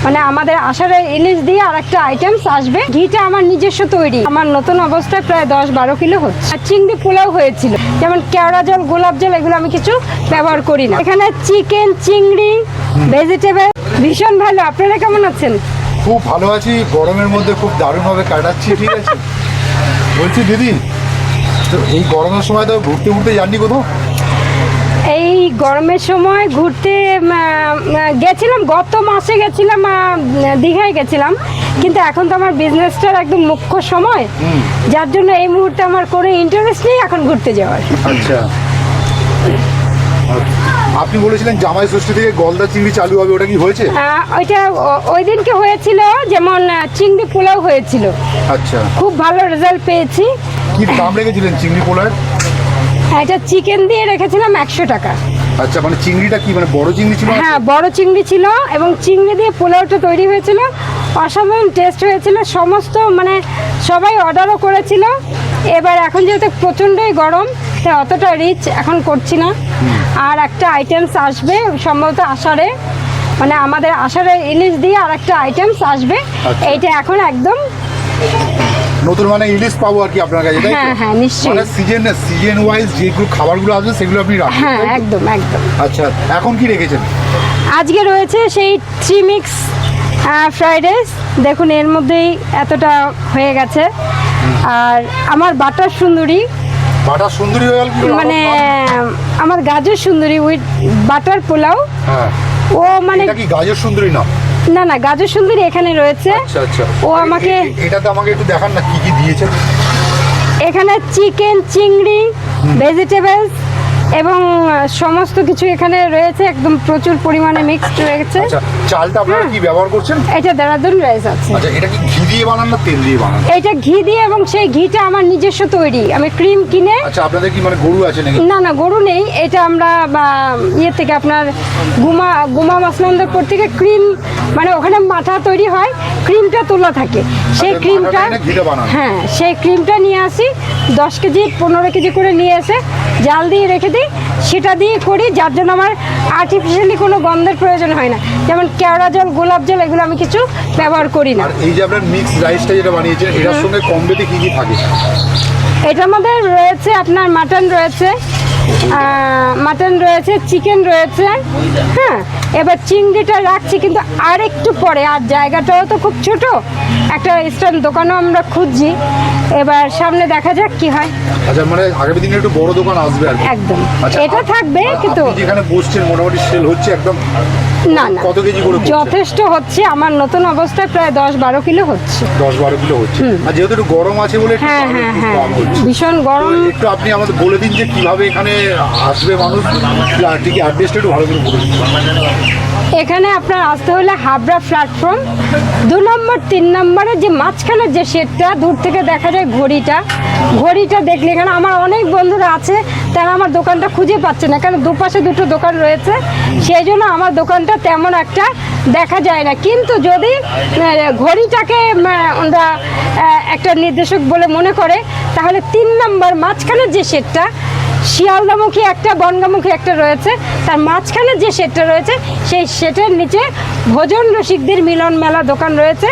মানে আমাদের আষাঢ়ে ইলিশ দিয়ে আর একটা আইটেমস আসবে। ঘিটা আমার নিজস্ব তৈরি, আমার নতুন অবস্থায় প্রায় 10-12 কিলো হচ্ছে। আর চিংড়ি পোলাও হয়েছিল, যেমন কেওড়া জল, গোলাপ জল, এগুলো আমি কিছু ব্যবহার করি না। এখানে চিকেন, চিংড়ি, ভেজিটেবল ভীষণ ভালো। আপনারা কেমন আছেন? খুব ভালো আছি, গরমের মধ্যে খুব দারুণভাবে কাটাচ্ছি। ঠিক আছে, বলছি দিদি, তো এই গরমের সময় তো ঘুরতে ঘুরতে যাননি কোথাও? এই গরমের সময় ঘুরতে গেছিলাম, গত মাসে গেছিলাম, দীঘায় গেছিলাম। কিন্তু এখন তো আমার বিজনেসটার একদম মুখ্য সময়, যার জন্য এই মুহূর্তে আমার কোনো ইন্টারেস্ট নেই এখন ঘুরতে যাওয়ার। আচ্ছা, আপনি বলেছিলেন জামাই ষষ্ঠী থেকে গলদা চিংড়ি চালু হবে, ওটা কি হয়েছে? ওইটা ওই দিনকে হয়েছিল, যেমন চিংড়ি পোলাও হয়েছিল। আচ্ছা, খুব ভালো রেজাল্ট পেয়েছি। কি দাম রেখেছিলেন চিংড়ি পোলার? এটা চিকেন দিয়ে রেখেছিলাম 100 টাকা। আচ্ছা, মানে চিংড়িটা কি মানে বড় চিংড়ি ছিল? হ্যাঁ, বড় চিংড়ি ছিল এবং চিংড়ি দিয়ে পোলাওটা তৈরি হয়েছিল। অসাধারণ টেস্ট হয়েছিল, সমস্ত মানে সবাই অর্ডারও করেছিল। এবার এখন যেহেতু প্রচণ্ডই গরম, তাই অতটা রিচ এখন করছি না। আর একটা আইটেমস আসবে সম্ভবত আষাঢ়ে, মানে আমাদের আষাঢ়ে ইলিশ দিয়ে আর একটা আইটেমস আসবে। আচ্ছা। এইটা এখন একদম নতুন মানে ইলিশ পাবো আর কি আপনার কাছে, তাই তো? হ্যাঁ হ্যাঁ, নিশ্চয়ই। মানে সিজন ওয়াইজ যেগুলো খাবারগুলো আসবে সেগুলো আপনি রাখবেন? হ্যাঁ, একদম একদম। আচ্ছা, এখন কি রেখেছেন? আজকে রয়েছে সেই 3 মিক্স ফ্রাইড রাইস। দেখুন এর মধ্যেই এতটা হয়ে গেছে। আর আমার বাটার সুন্দরী, বাটার সুন্দরী হয়ে গেল কি? মানে আমার গাজর সুন্দরী উইথ বাটার পোলাও। হ্যাঁ, ও মানে এটা কি গাজর সুন্দরী না? না না, গাজর সুন্দরী এখানে রয়েছে। আচ্ছা আচ্ছা, ও আমাকে এটাতে আমাকে একটু দেখান না কি কি দিয়েছেন। এখানে চিকেন, চিংড়ি, ভেজিটেবলস এবং সমস্ত কিছু এখানে রয়েছে, একদম প্রচুর পরিমাণে মিক্সড রয়েছে। আচ্ছা, চালটা আপনারা কি ব্যবহার করছেন? এটা দেরাদুন রাইস আছে। আচ্ছা, এটা কি ঘি দিয়ে বানান না তেল দিয়ে বানান? এটা ঘি দিয়ে, এবং সেই ঘিটা আমার নিজস্ব তৈরি। আমি ক্রিম কিনে, আচ্ছা, আপনাদের কি মানে গরু আছে নাকি? না না, গরু নেই। এটা আমরা ইয়ে থেকে আপনার গুমা মাসনন্দপুর থেকে ক্রিম, মানে ওখানে মাথা তৈরি হয়, ক্রিমটা তোলা থাকে। সেই আচ্ছা, ক্রিমটা, মাথাটা এনে ঘিটা বানান? হ্যাঁ, সেই ক্রিমটা নিয়ে আসি 10 কেজি 15 কেজি করে নিয়ে এসে জাল দিয়ে রেখে দিই, সেটা দিয়ে করি, যার জন্য আমার আর্টিফিশিয়ালি কোনো গন্ধের প্রয়োজন হয় না। যেমন কেওড়া জল, গোলাপ জল, এগুলো আমি কিছু ব্যবহার করি না। আর এই যে আপনার মিক্স রাইসটা যেটা বানিয়েছেন, এটার সঙ্গে কম বেশি কি কি থাকে? এটার মধ্যে রয়েছে আপনার মাটন রয়েছে, চিকেন রয়েছে। হ্যাঁ, এবার চিংড়িটা রাখছি কিন্তু আর একটু পরে। আর জায়গাটাও তো খুব ছোট, একটা স্ট্যান্ড দোকানও আমরা খুঁজছি। এবার সামনে দেখা যাক কি হয়। আচ্ছা, মানে আগামী দিনে একটু বড় দোকান আসবে আর কি? একদম, আচ্ছা, এটা থাকবে কিন্তু আপনি যেখানে বসছেন মোটামুটি সেল হচ্ছে একদম? না না, কত কেজি করে করছেন? যথেষ্ট হচ্ছে। আমার নতুন অবস্থায় প্রায় 10-12 কিলো হচ্ছে। 10-12 কিলো হচ্ছে। আর যেহেতু একটু গরম আছে বলে একটু হ্যাঁ দাম হ্যাঁ একটু হ্যাঁ, কম হচ্ছে। ভীষণ গরম। তো একটু আপনি আমাদের বলে দিন যে কিভাবে এখানে আসবে মানুষ, ঠিক অ্যাড্রেসটা একটু ভালো করে বলে দিন। এখানে আপনার আসতে হলে হাবড়া প্ল্যাটফর্ম 2 নম্বর 3 নম্বরে যে মাঝখানের যে শেডটা, দূর থেকে দেখা যায় ঘড়িটা দেখলে, এখানে আমার অনেক বন্ধুরা আছে, তারা আমার দোকানটা খুঁজে পাচ্ছে না, কারণ দুপাশে দুটো দোকান রয়েছে, সেই জন্য আমার দোকানটা তেমন একটা দেখা যায় না। কিন্তু যদি ঘড়িটাকে ওরা একটা নির্দেশক বলে মনে করে, তাহলে 3 নম্বর মাঝখানের যে শেডটা, শিয়ালদামুখী একটা, বনগামুখী একটা রয়েছে, তার মাঝখানে যে শেডটা রয়েছে, সেই শেডের নিচে ভোজন রসিকদের মিলন মেলা দোকান রয়েছে।